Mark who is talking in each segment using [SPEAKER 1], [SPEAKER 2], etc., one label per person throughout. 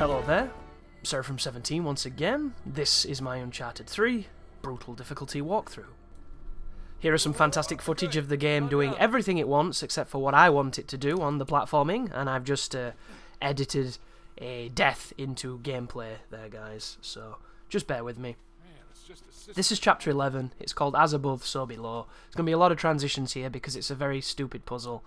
[SPEAKER 1] Hello there, Sir from 17 once again. This is my Uncharted 3 brutal difficulty walkthrough. Here are some fantastic footage of the game doing everything it wants except for what I want it to do on the platforming, and I've just edited a death into gameplay there, guys, so just bear with me. This is chapter 11. It's called As Above, So Below. There's going to be a lot of transitions here because it's a very stupid puzzle.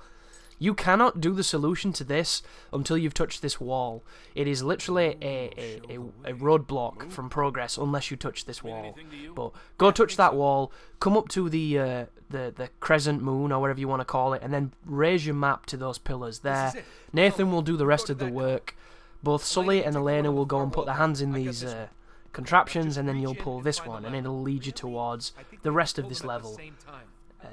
[SPEAKER 1] You cannot do the solution to this until you've touched this wall. It is literally a roadblock from progress unless you touch this wall. But go touch that wall, come up to the crescent moon or whatever you want to call it, and then raise your map to those pillars there. Nathan will do the rest of the work. Both Sully and Elena will go and put their hands in these contraptions, and then you'll pull this one, and it'll lead you towards the rest of this level.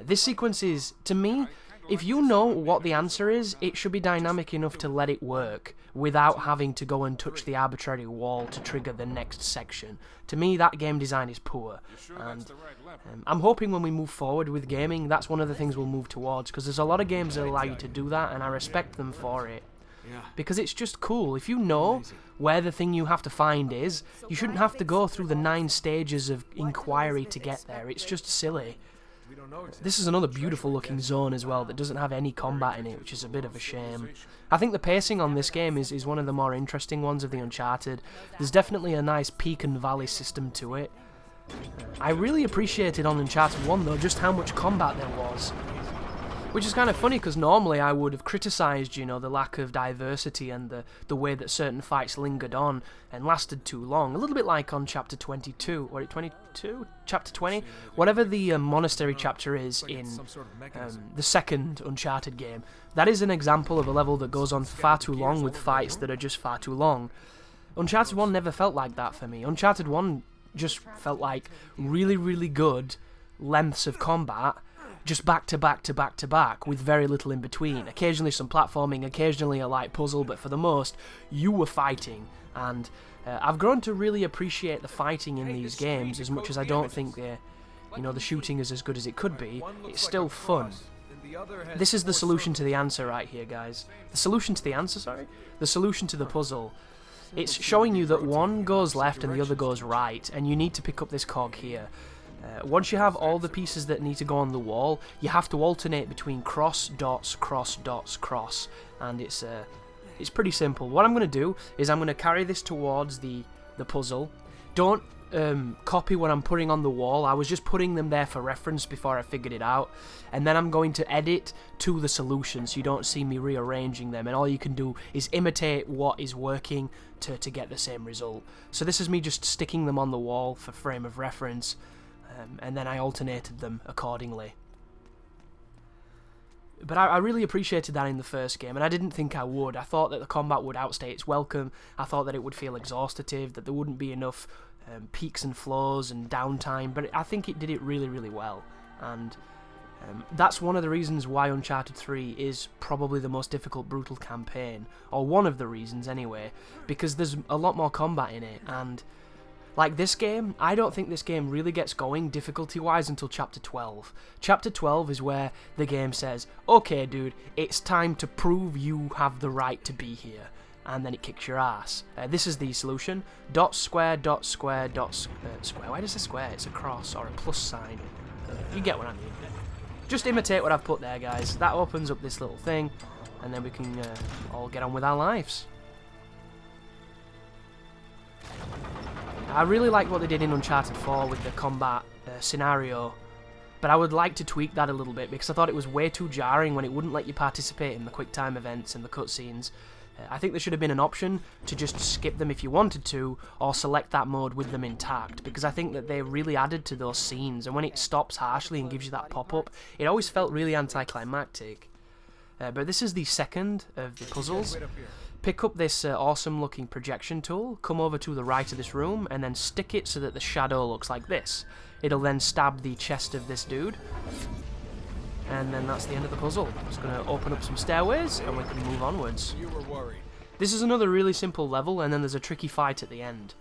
[SPEAKER 1] This sequence is, to me, if you know what the answer is, it should be dynamic enough to let it work without having to go and touch the arbitrary wall to trigger the next section. To me, that game design is poor, and I'm hoping when we move forward with gaming, that's one of the things we'll move towards, because there's a lot of games that allow you to do that, and I respect them for it. Because it's just cool. If you know where the thing you have to find is, you shouldn't have to go through the 9 stages of inquiry to get there. It's just silly. This is another beautiful looking zone as well that doesn't have any combat in it, which is a bit of a shame. I think the pacing on this game is one of the more interesting ones of the Uncharted. There's definitely a nice peak and valley system to it. I really appreciated on Uncharted 1 though just how much combat there was. Which is kind of funny because normally I would have criticised, you know, the lack of diversity and the way that certain fights lingered on and lasted too long. A little bit like on chapter 22, or 22? Chapter 20? Whatever the monastery chapter is in the second Uncharted game. That is an example of a level that goes on for far too long with fights that are just far too long. Uncharted 1 never felt like that for me. Uncharted 1 just felt like really, really good lengths of combat, just back to back to back to back with very little in between. Occasionally some platforming, occasionally a light puzzle, but for the most, you were fighting. And I've grown to really appreciate the fighting in these games as much as I don't think the shooting is as good as it could be. It's still fun. This is the solution to the answer right here, guys. The solution to the answer, sorry? The solution to the puzzle. It's showing you that one goes left and the other goes right, and you need to pick up this cog here. Once you have all the pieces that need to go on the wall, you have to alternate between cross, dots, cross, dots, cross, and it's pretty simple. What I'm going to do is I'm going to carry this towards the puzzle. Don't copy what I'm putting on the wall. I was just putting them there for reference before I figured it out, and then I'm going to edit to the solution so you don't see me rearranging them, and all you can do is imitate what is working to get the same result. So this is me just sticking them on the wall for frame of reference, and then I alternated them accordingly. But I really appreciated that in the first game, and I didn't think I would. I thought that the combat would outstay its welcome. I thought that it would feel exhaustative, that there wouldn't be enough peaks and flows and downtime, but I think it did it really, really well. And that's one of the reasons why Uncharted 3 is probably the most difficult brutal campaign, or one of the reasons anyway, because there's a lot more combat in it, and like this game, I don't think this game really gets going difficulty-wise until Chapter 12. Chapter 12 is where the game says, okay dude, it's time to prove you have the right to be here. And then it kicks your ass. This is the solution. Dot, square, dot, square, dot, square. Why does it square? It's a cross or a plus sign. You get what I mean. Just imitate what I've put there, guys. That opens up this little thing, and then we can all get on with our lives. I really like what they did in Uncharted 4 with the combat scenario, but I would like to tweak that a little bit because I thought it was way too jarring when it wouldn't let you participate in the quick time events and the cutscenes. I think there should have been an option to just skip them if you wanted to, or select that mode with them intact, because I think that they really added to those scenes, and when it stops harshly and gives you that pop-up, it always felt really anticlimactic. But this is the second of the puzzles. Pick up this awesome looking projection tool, come over to the right of this room, and then stick it so that the shadow looks like this. It'll then stab the chest of this dude, and then that's the end of the puzzle. It's going to open up some stairways, and we can move onwards. This is another really simple level, and then there's a tricky fight at the end.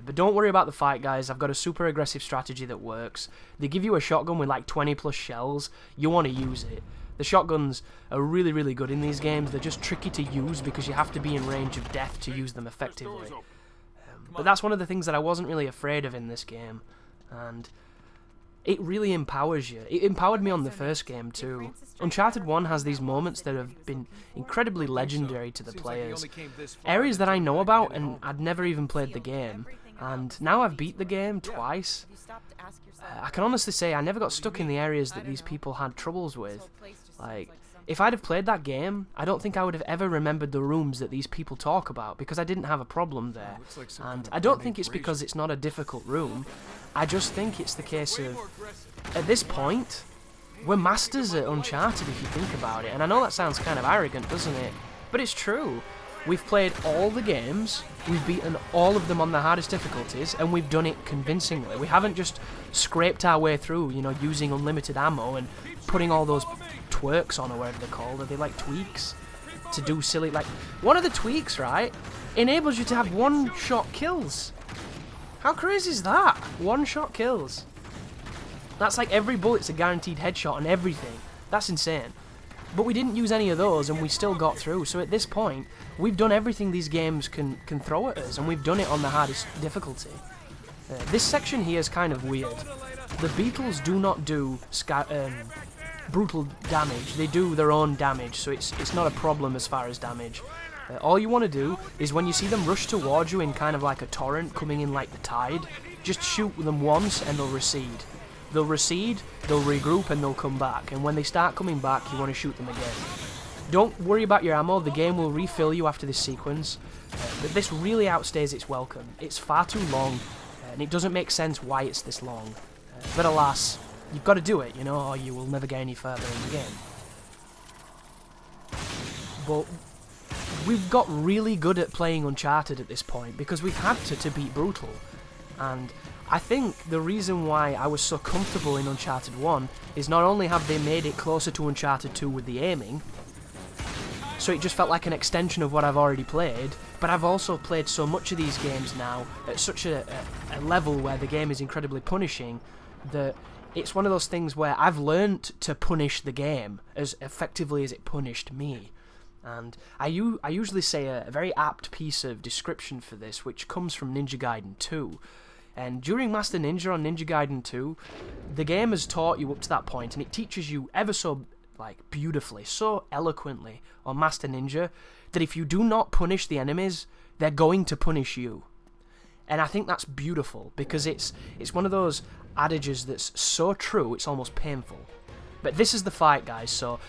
[SPEAKER 1] But don't worry about the fight, guys. I've got a super aggressive strategy that works. They give you a shotgun with like 20 plus shells. You want to use it. The shotguns are really, really good in these games. They're just tricky to use because you have to be in range of death to use them effectively. But that's one of the things that I wasn't really afraid of in this game, and it really empowers you. It empowered me on the first game too. Uncharted 1 has these moments that have been incredibly legendary to the players. Areas that I know about and I'd never even played the game, and now I've beat the game twice. I can honestly say I never got stuck in the areas that these people had troubles with. Like, if I'd have played that game, I don't think I would have ever remembered the rooms that these people talk about, because I didn't have a problem there. And I don't think it's because it's not a difficult room. I just think it's the case of, at this point, we're masters at Uncharted if you think about it. And I know that sounds kind of arrogant, doesn't it? But it's true. We've played all the games, we've beaten all of them on the hardest difficulties, and we've done it convincingly. We haven't just scraped our way through, you know, using unlimited ammo and putting all those twerks on, or whatever they're called. Are they like tweaks? To do silly, like, one of the tweaks, right, enables you to have one-shot kills. How crazy is that? One-shot kills. That's like every bullet's a guaranteed headshot and everything. That's insane. But we didn't use any of those, and we still got through. So at this point, we've done everything these games can throw at us, and we've done it on the hardest difficulty. This section here is kind of weird. The beetles do not do brutal damage. They do their own damage, so it's not a problem as far as damage. All you want to do is when you see them rush towards you in kind of like a torrent coming in like the tide, just shoot them once and they'll recede. They'll recede, they'll regroup, and they'll come back. And when they start coming back, you want to shoot them again. Don't worry about your ammo, the game will refill you after this sequence. But this really outstays its welcome. It's far too long, and it doesn't make sense why it's this long. But alas, you've got to do it, you know, or you will never get any further in the game. But we've got really good at playing Uncharted at this point, because we've had to beat Brutal. And I think the reason why I was so comfortable in Uncharted 1 is not only have they made it closer to Uncharted 2 with the aiming, so it just felt like an extension of what I've already played, but I've also played so much of these games now at such a level where the game is incredibly punishing that it's one of those things where I've learnt to punish the game as effectively as it punished me. And I usually say a very apt piece of description for this, which comes from Ninja Gaiden 2. And during Master Ninja on Ninja Gaiden 2, the game has taught you up to that point, and it teaches you ever so beautifully, so eloquently on Master Ninja, that if you do not punish the enemies, they're going to punish you. And I think that's beautiful, because it's one of those adages that's so true, it's almost painful. But this is the fight, guys, so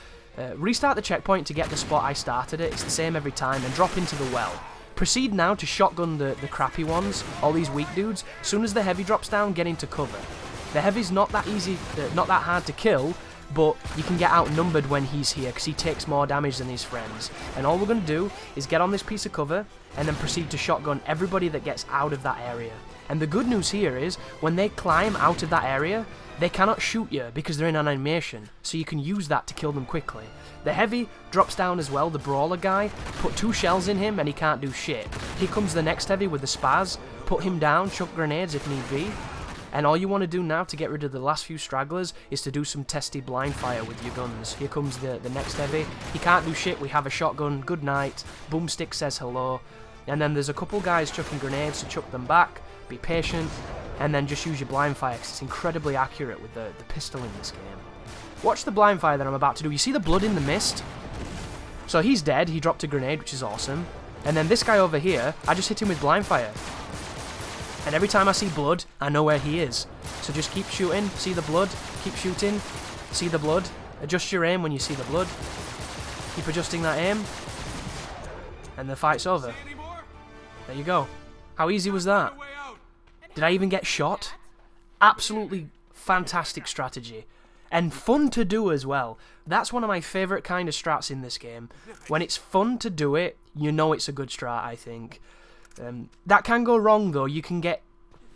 [SPEAKER 1] restart the checkpoint to get the spot I started at, it's the same every time, and drop into the well. Proceed now to shotgun the crappy ones, all these weak dudes. As soon as the heavy drops down, get into cover. The heavy's not that easy, not that hard to kill, but you can get outnumbered when he's here, because he takes more damage than his friends. And all we're going to do is get on this piece of cover, and then proceed to shotgun everybody that gets out of that area. And the good news here is, when they climb out of that area, they cannot shoot you, because they're in an animation, so you can use that to kill them quickly. The heavy drops down as well, the brawler guy, put 2 shells in him and he can't do shit. Here comes the next heavy with the spaz, put him down, chuck grenades if need be. And all you want to do now to get rid of the last few stragglers is to do some testy blind fire with your guns. Here comes the next heavy, he can't do shit, we have a shotgun, good night, boomstick says hello. And then there's a couple guys chucking grenades, so chuck them back, be patient, and then just use your blind fire, because it's incredibly accurate with the pistol in this game. Watch the blind fire that I'm about to do. You see the blood in the mist? So he's dead, he dropped a grenade, which is awesome. And then this guy over here, I just hit him with blind fire. And every time I see blood, I know where he is. So just keep shooting, see the blood, keep shooting, see the blood. Adjust your aim when you see the blood. Keep adjusting that aim. And the fight's over. There you go. How easy was that? Did I even get shot? Absolutely fantastic strategy. And fun to do as well. That's one of my favourite kind of strats in this game. When it's fun to do it, you know it's a good strat, I think. That can go wrong though. You can get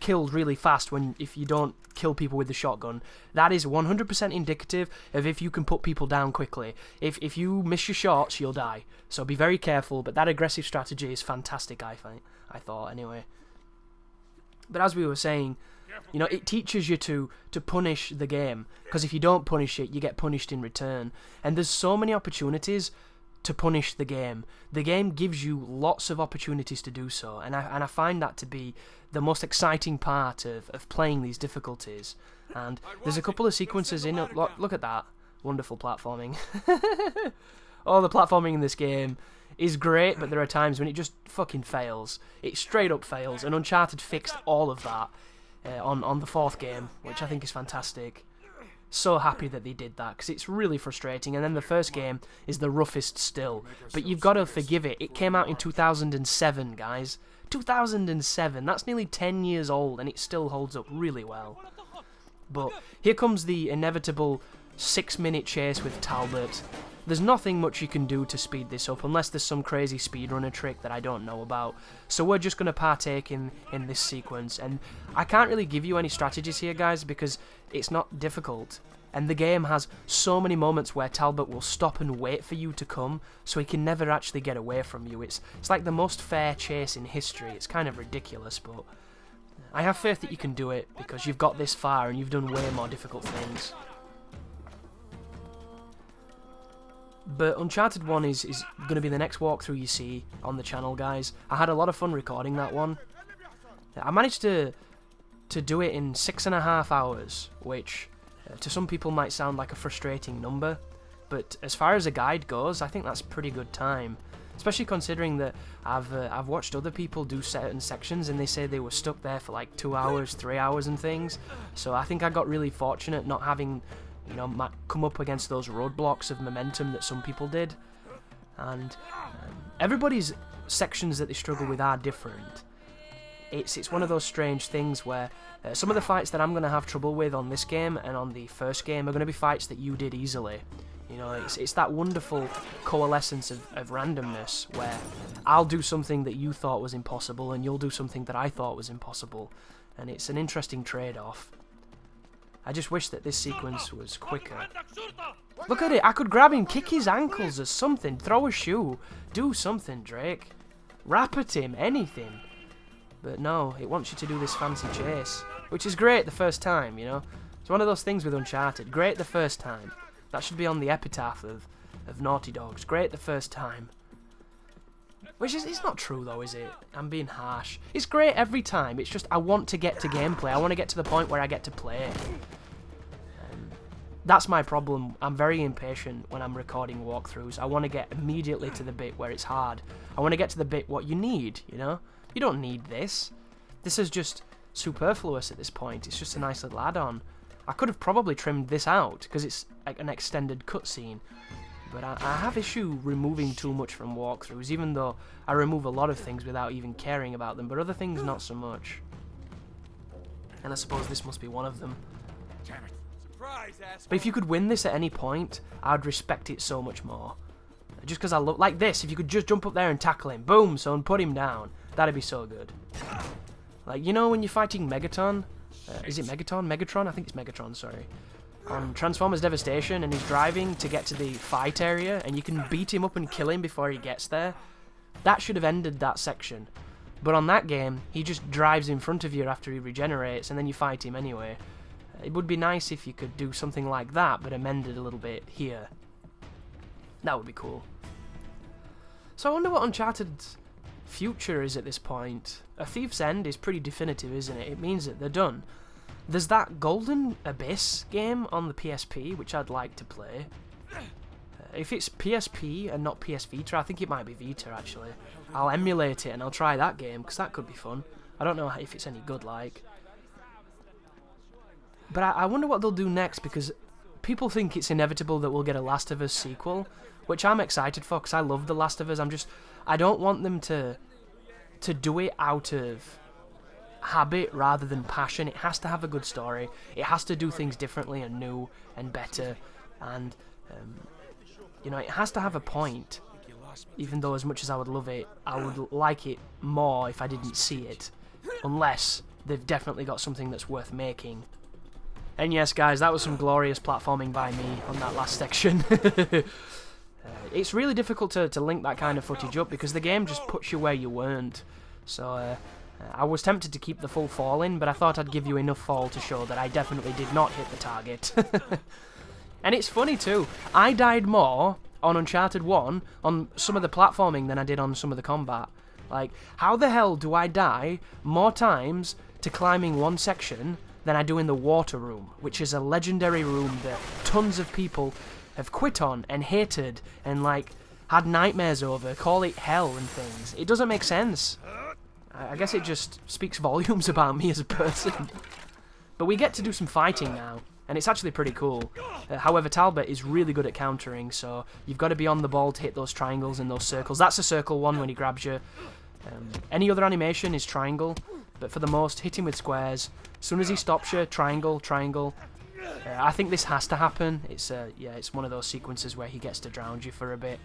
[SPEAKER 1] killed really fast if you don't kill people with the shotgun. That is 100% indicative of if you can put people down quickly. If you miss your shots, you'll die. So be very careful, but that aggressive strategy is fantastic, I thought, anyway. But as we were saying, you know, it teaches you to punish the game, because if you don't punish it, you get punished in return. And there's so many opportunities to punish the game. The game gives you lots of opportunities to do so, and I find that to be the most exciting part of playing these difficulties. And there's a couple of sequences in it. Look at that. Wonderful platforming. Oh, the platforming in this game is great, but there are times when it just fucking fails. It straight up fails, and Uncharted fixed all of that on the 4th game, which I think is fantastic. So happy that they did that, because it's really frustrating. And then the 1st game is the roughest still, but you've got to forgive it. It came out in 2007, guys. 2007, that's nearly 10 years old, and it still holds up really well. But here comes the inevitable 6-minute chase with Talbot. There's nothing much you can do to speed this up, unless there's some crazy speedrunner trick that I don't know about. So we're just going to partake in this sequence, and I can't really give you any strategies here, guys, because it's not difficult. And the game has so many moments where Talbot will stop and wait for you to come, so he can never actually get away from you. It's like the most fair chase in history. It's kind of ridiculous, but I have faith that you can do it, because you've got this far and you've done way more difficult things. But Uncharted 1 is going to be the next walkthrough you see on the channel, guys. I had a lot of fun recording that one. I managed to do it in 6.5 hours, which to some people might sound like a frustrating number, but as far as a guide goes, I think that's pretty good time. Especially considering that I've watched other people do certain sections and they say they were stuck there for like 2 hours, 3 hours and things. So I think I got really fortunate not having, you know, come up against those roadblocks of momentum that some people did. And everybody's sections that they struggle with are different. It's one of those strange things where some of the fights that I'm going to have trouble with on this game and on the 1st game are going to be fights that you did easily. You know, it's that wonderful coalescence of randomness where I'll do something that you thought was impossible and you'll do something that I thought was impossible. And it's an interesting trade-off. I just wish that this sequence was quicker. Look at it, I could grab him, kick his ankles or something, throw a shoe, do something, Drake. Rap at him, anything. But no, it wants you to do this fancy chase, which is great the first time, you know. It's one of those things with Uncharted, great the first time. That should be on the epitaph of Naughty Dogs, great the first time. Which is, it's not true though, is it? I'm being harsh. It's great every time, it's just I want to get to gameplay, I want to get to the point where I get to play. That's my problem. I'm very impatient when I'm recording walkthroughs. I want to get immediately to the bit where it's hard. I want to get to the bit what you need, you know? You don't need this. This is just superfluous at this point. It's just a nice little add-on. I could have probably trimmed this out, because it's like an extended cutscene. But I have issue removing too much from walkthroughs, even though I remove a lot of things without even caring about them, but other things not so much. And I suppose this must be one of them. But if you could win this at any point, I'd respect it so much more. Just because I look like this, if you could just jump up there and tackle him, boom, son, put him down. That'd be so good. Like, you know when you're fighting Megaton? Is it Megaton? Megatron? I think it's Megatron, sorry. On Transformers Devastation, and he's driving to get to the fight area, and you can beat him up and kill him before he gets there. That should have ended that section. But on that game, he just drives in front of you after he regenerates, and then you fight him anyway. It would be nice if you could do something like that, but amended a little bit here. That would be cool. So I wonder what Uncharted's future is at this point. A Thief's End is pretty definitive, isn't it? It means that they're done. There's that Golden Abyss game on the PSP, which I'd like to play. If it's PSP and not PS Vita, I think it might be Vita, actually. I'll emulate it and I'll try that game, because that could be fun. I don't know if it's any good, like. But I wonder what they'll do next, because people think it's inevitable that we'll get a Last of Us sequel, which I'm excited for, because I love The Last of Us. I don't want them to do it out of habit rather than passion. It has to have a good story. It has to do things differently and new and better. And, you know, it has to have a point. Even though as much as I would love it, I would like it more if I didn't see it. Unless they've definitely got something that's worth making. And yes, guys, that was some glorious platforming by me on that last section. It's really difficult to link that kind of footage up because the game just puts you where you weren't. So I was tempted to keep the full fall in, but I thought I'd give you enough fall to show that I definitely did not hit the target. And it's funny too, I died more on Uncharted 1 on some of the platforming than I did on some of the combat. Like, how the hell do I die more times to climbing one section than I do in the water room, which is a legendary room that tons of people have quit on and hated and, like, had nightmares over, call it hell and things. It doesn't make sense. I guess it just speaks volumes about me as a person. But we get to do some fighting now, and it's actually pretty cool. However, Talbot is really good at countering, so you've got to be on the ball to hit those triangles and those circles. That's a circle one when he grabs you. Any other animation is triangle, but for the most, hit him with squares. As soon as he stops you, triangle, triangle. I think this has to happen. It's yeah, it's one of those sequences where he gets to drown you for a bit.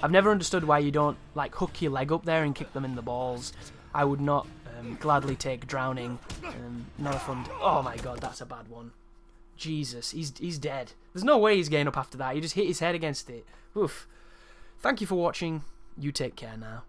[SPEAKER 1] I've never understood why you don't, like, hook your leg up there and kick them in the balls. I would not gladly take drowning. Not a fun... Oh my god, that's a bad one. Jesus, he's dead. There's no way he's getting up after that. He just hit his head against it. Oof. Thank you for watching. You take care now.